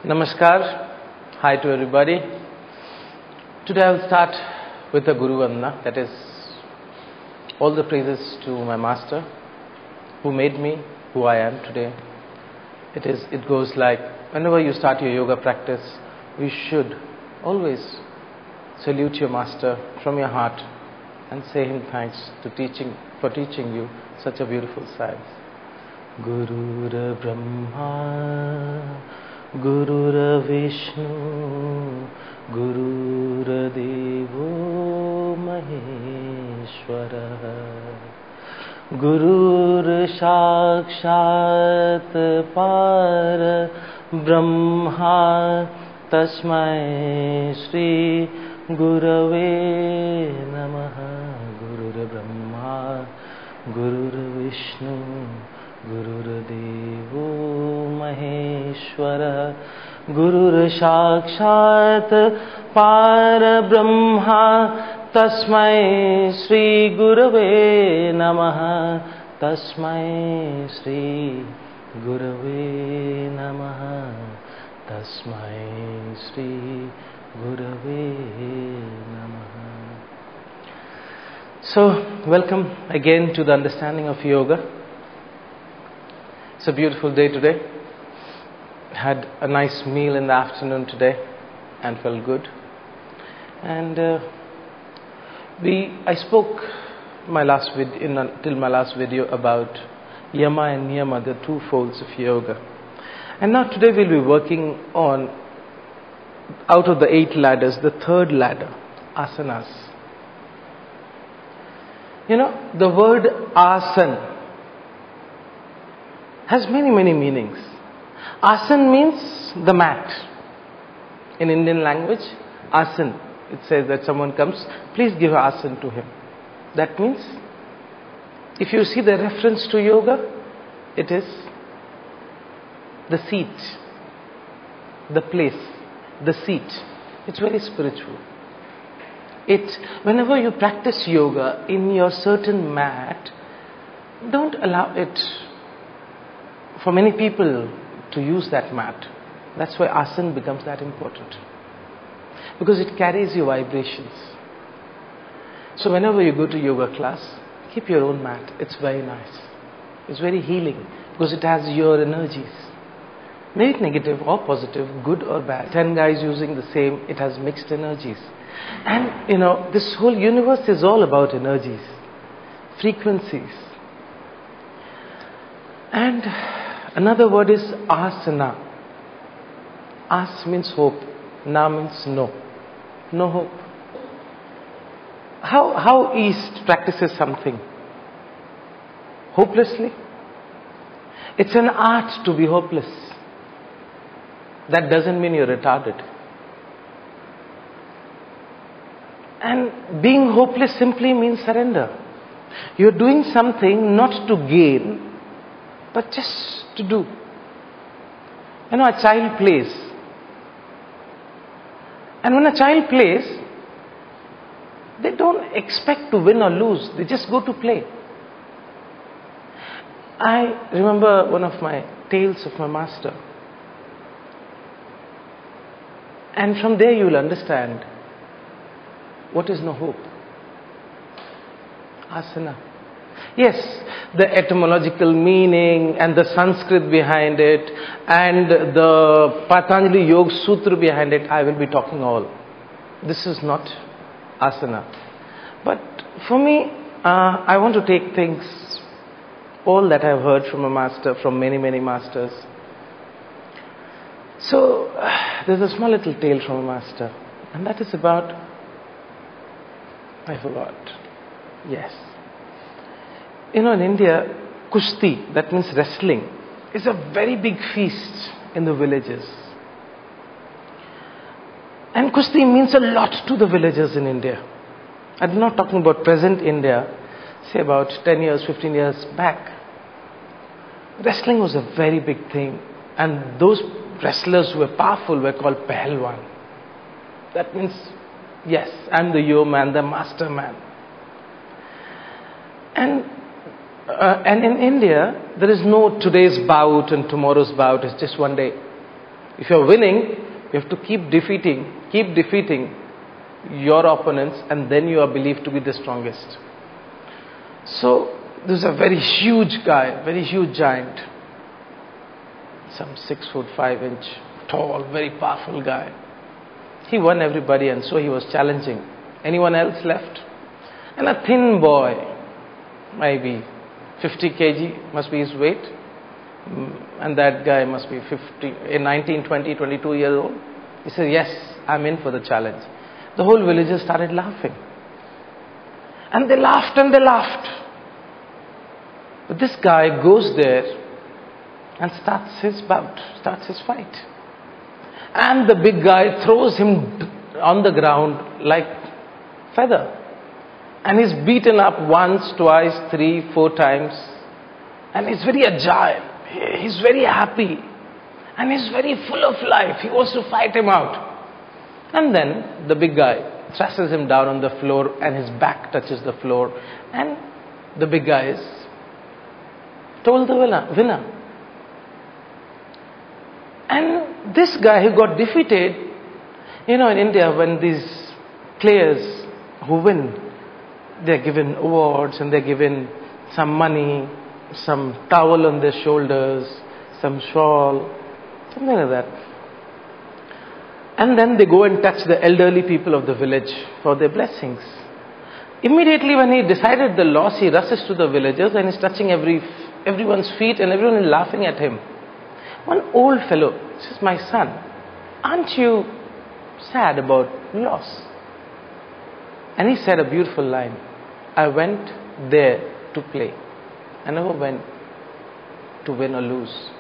Namaskar. Hi to everybody. Today I will start with the Guru Vandana, that is all the praises to my master who made me who I am today. It goes like, whenever you start your yoga practice, you should always salute your master from your heart and say him thanks for teaching you such a beautiful science. Gurur Brahma Gurur Vishnu Gurur Devo Maheshwara Gurur Sakshat Par Brahma Tasmai Shri Gurave Namaha Gurur Brahma Gurur Vishnu Gurur Devo Maheshwara Gurur Sakshat Par Brahma Tasmai Shri Gurave Namaha Tasmai Shri Gurave Namaha Tasmai Shri Gurave Namaha. So, welcome again to the understanding of yoga. It's a beautiful day today. Had a nice meal in the afternoon today and felt good. And I spoke till my last video about Yama and Niyama, the two folds of yoga. And now today we'll be working on, out of the 8 ladders, the third ladder, asanas. You know, the word asan has many meanings. Asan means the mat. In Indian language, asan, it says that someone comes, please give asan to him. That means, if you see the reference to yoga, it is the seat, the place, the seat. It's very spiritual. Whenever you practice yoga in your certain mat, don't allow it for many people to use that mat. That's why asana becomes that important, because it carries your vibrations. So whenever you go to yoga class, keep your own mat. It's very nice. It's very healing because it has your energies. Maybe it negative or positive, good or bad. 10 guys using the same, it has mixed energies. And you know, this whole universe is all about energies, frequencies. And another word is asana. As means hope. Na means no. No hope. How East practices something? Hopelessly. It's an art to be hopeless. That doesn't mean you're retarded. And being hopeless simply means surrender. You're doing something not to gain, but just to do. You know, a child plays. And when a child plays, they don't expect to win or lose. They just go to play. I remember one of my tales of my master. And from there you will understand what is no hope. Asana. Yes, the etymological meaning and the Sanskrit behind it and the Patanjali Yoga Sutra behind it, I will be talking all. This is not asana. But for me, I want to take things, all that I have heard from a master, from many masters. So, there's a small little tale from a master, and that is about, I forgot. Yes. You know, in India, kushti, that means wrestling, is a very big feast in the villages. And kushti means a lot to the villagers in India. I'm not talking about present India, say about 10 years, 15 years back. Wrestling was a very big thing, and those wrestlers who were powerful were called Pahalwan. That means, yes, I'm the yo man, the master man. And in India, there is no today's bout and tomorrow's bout, it's just one day. If you're winning, you have to keep defeating your opponents, and then you are believed to be the strongest. So, this is a very huge guy, very huge giant. Some 6'5" tall, very powerful guy. He won everybody, and so he was challenging. Anyone else left? And a thin boy, maybe 50 kg must be his weight. And that guy must be 19, 20, 22 years old. He said, yes, I'm in for the challenge. The whole villagers started laughing. And they laughed and they laughed. But this guy goes there and starts his bout, starts his fight. And the big guy throws him on the ground like feather. And he's beaten up once, twice, 3, 4 times. And he's very agile. He's very happy. And he's very full of life. He wants to fight him out. And then the big guy thrusts him down on the floor and his back touches the floor. And the big guy is told the winner. And this guy who got defeated, in India, when these players who win, they're given awards and they're given some money, some towel on their shoulders, some shawl, something like that. And then they go and touch the elderly people of the village for their blessings. Immediately when he decided the loss, he rushes to the villagers and is touching everyone's feet, and everyone is laughing at him. One old fellow says, my son, aren't you sad about loss? And he said a beautiful line, I went there to play. I never went to win or lose.